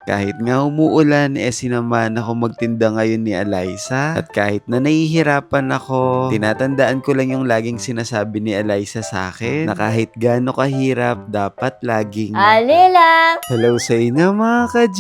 kahit nga umuulan, sinamahan ako magtinda ngayon ni Eliza. At kahit na nahihirapan ako, tinatandaan ko lang yung laging sinasabi ni Eliza sa akin na kahit gaano kahirap, dapat laging Alila! hello sa inyo mga ka-G!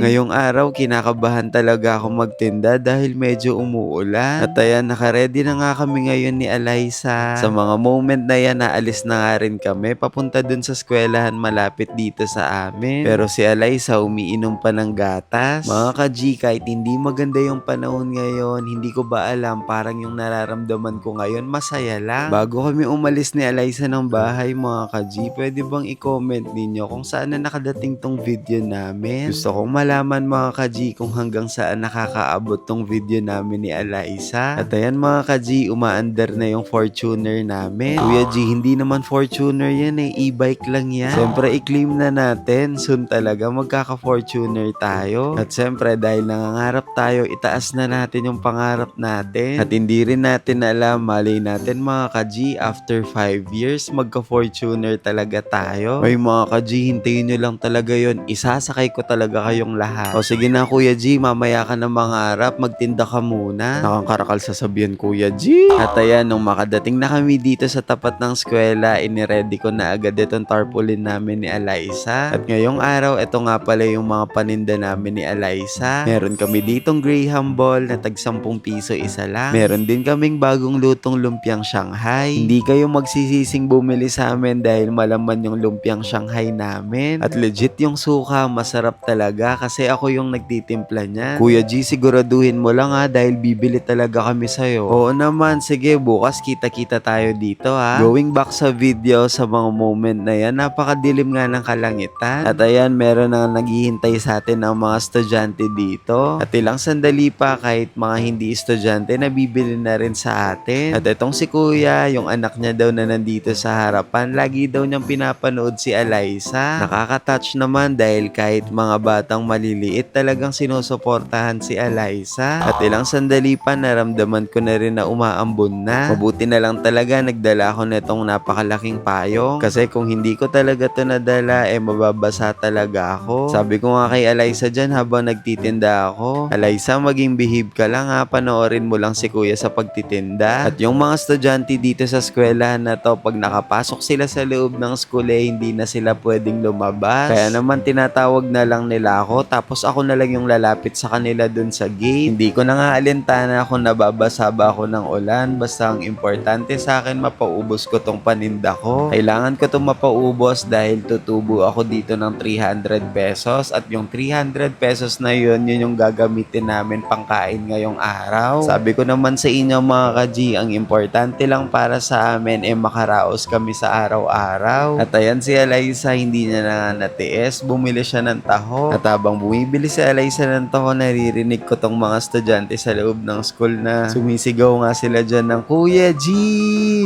Ngayong araw, kinakabahan talaga ako magtinda dahil medyo umuulan. At ayan, nakaredy na nga kami ngayon ni Eliza. Sa mga moment na yan, naalis na nga rin kami papunta dun sa eskwelahan malapit dito sa amin. Pero si Eliza umiinom pa ng gatas. Mga ka-G, kahit hindi maganda yung panahon ngayon, hindi ko ba alam, parang yung nararamdaman ko ngayon, masaya lang. Bago kami umalis ni Eliza ng bahay mga ka-G, pwede bang i-comment ninyo kung saan na nakadating tong video namin? Gusto kong malaman mga ka-G kung hanggang saan nakakaabot tong video namin ni Eliza. At ayan mga ka-G, umaandar na yung Fortuner namin. Kuya G, hindi naman Fortuner yan e-bike lang yan. Siyempre i-claim na natin, soon talaga magkaka-Fortuner tayo. At siyempre dahil nangangarap tayo, itaas na natin yung pangarap natin. At hindi rin natin alam, malay natin mga ka-G, after 5 years, magka-Fortuner talaga tayo. May mga ka-G, hintayin nyo lang talaga yon. Isasakay ko talaga kayong lahat. O sige na Kuya G, mamaya ka na mangarap, magtinda ka muna. Nakangkarakal sasabihan Kuya G. At ayan, nung makadating na kami dito sa tapat ng eskwela, iniready ko na agad itong tarpaulin namin ni Eliza. At ngayong araw, ito nga pala yung mga paninda namin ni Eliza. Meron kami ditong Graham Ball na tag 10 piso isa lang. Meron din kaming bagong lutong lumpiang Shanghai. Hindi kayo magsisising bumili sa amin dahil malaman yung lumpiang Shanghai namin. At legit yung suka, masarap talaga kasi ako yung nagtitimpla niya. Kuya G, siguraduhin mo lang ha dahil bibili talaga kami sa'yo. Oo naman, sige bukas kita-kita tayo dito ha. Going back sa video, sa mga moment na yan, napakadilim nga ng kalangitan. At ayan, meron na naghihintay sa atin ang mga estudyante dito. At ilang sandali pa, kahit mga hindi estudyante, nabibili na rin sa atin. At itong si Kuya, yung anak niya daw na nandito sa harapan, lagi daw niyang pinapanood si Eliza. Nakaka-touch naman dahil kahit mga batang maliliit, talagang sinusuportahan si Eliza. At ilang sandali pa, naramdaman ko na rin na umaambon na. Mabuti na lang talaga nagdala ako nitong napakalaking payong. Kasi kung hindi ko talaga to nadala, mababasa talaga ako. Sabi ko nga kay Eliza dyan habang nagtitinda ako, Eliza, maging behave ka lang ha, panoorin mo lang si Kuya sa pagtitinda. At yung mga estudyante dito sa eskwelahan na to, pag nakapasok sila sa loob ng school, hindi na sila pwedeng lumabas. Kaya naman tinatawag na lang nila ako, tapos ako na lang yung lalapit sa kanila dun sa gate. Hindi ko na nga alintana kung nababasa ba ako ng ulan, basta ang importante sa akin, mapaubos ko tong paninda ko. Kailangan ko tong mapaubos dahil tutubo ako dito ng 300 pesos at yung 300 pesos na yun yung gagamitin namin pangkain ngayong araw. Sabi ko naman sa inyo mga ka-G, ang importante lang para sa amin makaraos kami sa araw-araw. At ayan si Eliza, hindi niya na natiis, bumili siya ng taho. At habang bumibili si Eliza ng taho, naririnig ko tong mga estudyante sa loob ng school na sumisigaw nga sila dyan ng Kuya G!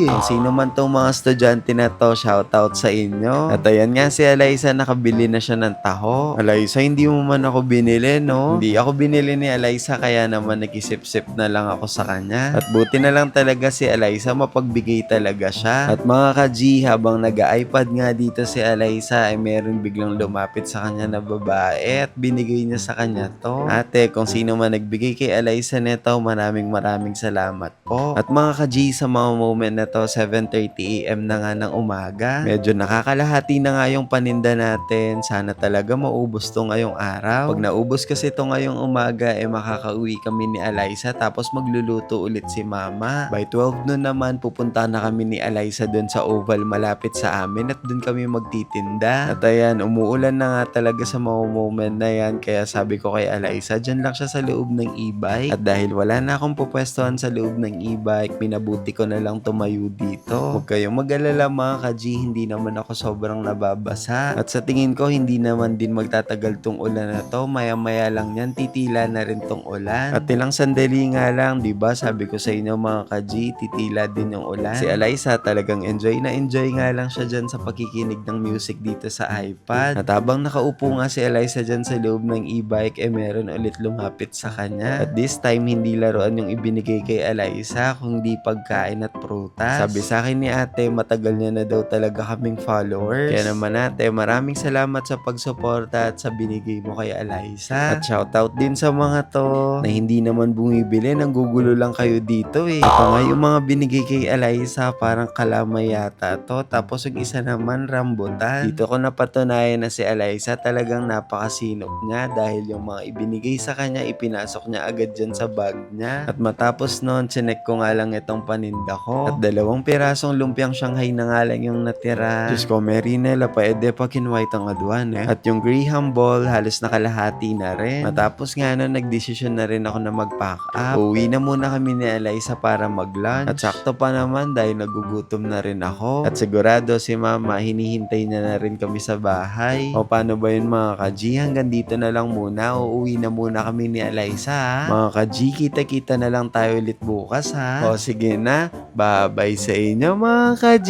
Kung sino man tong mga estudyante na to, shoutout sa inyo. At ayan nga si Eliza, nakabili na siya ng taho. Eliza, hindi mo man ako binili, no? Hindi ako binili ni Eliza, kaya naman nag-isip-sip na lang ako sa kanya. At buti na lang talaga si Eliza, mapagbigay talaga siya. At mga ka-G, habang nag-iPad nga dito si Eliza, meron biglang lumapit sa kanya na babae at binigay niya sa kanya to. Ate, kung sino man nagbigay kay Eliza neto, maraming salamat po. At mga ka-G, sa mga moment na to, 7:30 AM na nga ng umaga. Medyo nakakalahati na nga yung paninda natin. Sana talaga maubos to ngayong araw. Pag naubos kasi to ngayong umaga, makakauwi kami ni Eliza tapos magluluto ulit si Mama. By 12 noon naman, pupunta na kami ni Eliza dun sa Oval malapit sa amin at dun kami magtitinda. At ayan, umuulan na nga talaga sa mga moment na yan, kaya sabi ko kay Eliza, dyan lang siya sa loob ng e-bike. At dahil wala na akong pupwestuhan sa loob ng e-bike, minabuti ko na lang tumayo dito. Huwag kayong mag-alala mga ka-G, hindi naman ako sobrang nababasa. At sa tingin ko, hindi naman din magtatagal tong ulan na to. Maya-maya lang yan, titila na rin tong ulan. At ilang sandali nga lang, diba? Sabi ko sa inyo mga ka-G, titila din yung ulan. Si Eliza talagang enjoy na enjoy nga lang siya dyan sa pakikinig ng music dito sa iPad. At habang nakaupo nga si Eliza dyan sa loob ng e-bike, meron ulit lumapit sa kanya. At this time, hindi laruan yung ibinigay kay Eliza, kundi pagkain at prutas. Sabi sa akin ni ate, matagal niya na daw talaga kaming follower. Kaya naman ate, maraming salamat sa pagsuporta Diwata at sa binigay mo kay Eliza. At shoutout din sa mga to na hindi naman bumibili, nanggugulo lang kayo dito eh. Ito nga yung mga binigay kay Eliza, parang kalamay yata to. Tapos yung isa naman rambutan. Dito ko napatunayan na si Eliza talagang napakasinop niya dahil yung mga ibinigay sa kanya, ipinasok niya agad dyan sa bag niya. At matapos nun, chinek ko nga lang itong paninda ko. At 2 pirasong lumpiang Shanghai na nga lang yung natira. Diyos ko, Merinela, paede pa kinwait ang aduan eh. At yung Graham Ball, halos nakalahati na rin. Matapos nga nun, nagdesisyon na rin ako na mag-pack up. Uwi na muna kami ni Eliza para mag-lunch. At sakto pa naman dahil nagugutom na rin ako. At sigurado si Mama, hinihintay niya na rin kami sa bahay. O paano ba yun mga ka-G? Hanggang dito na lang muna. Uuwi na muna kami ni Eliza ha. Mga ka-G, kita-kita na lang tayo ulit bukas ha. O sige na, bye-bye sa inyo mga ka-G.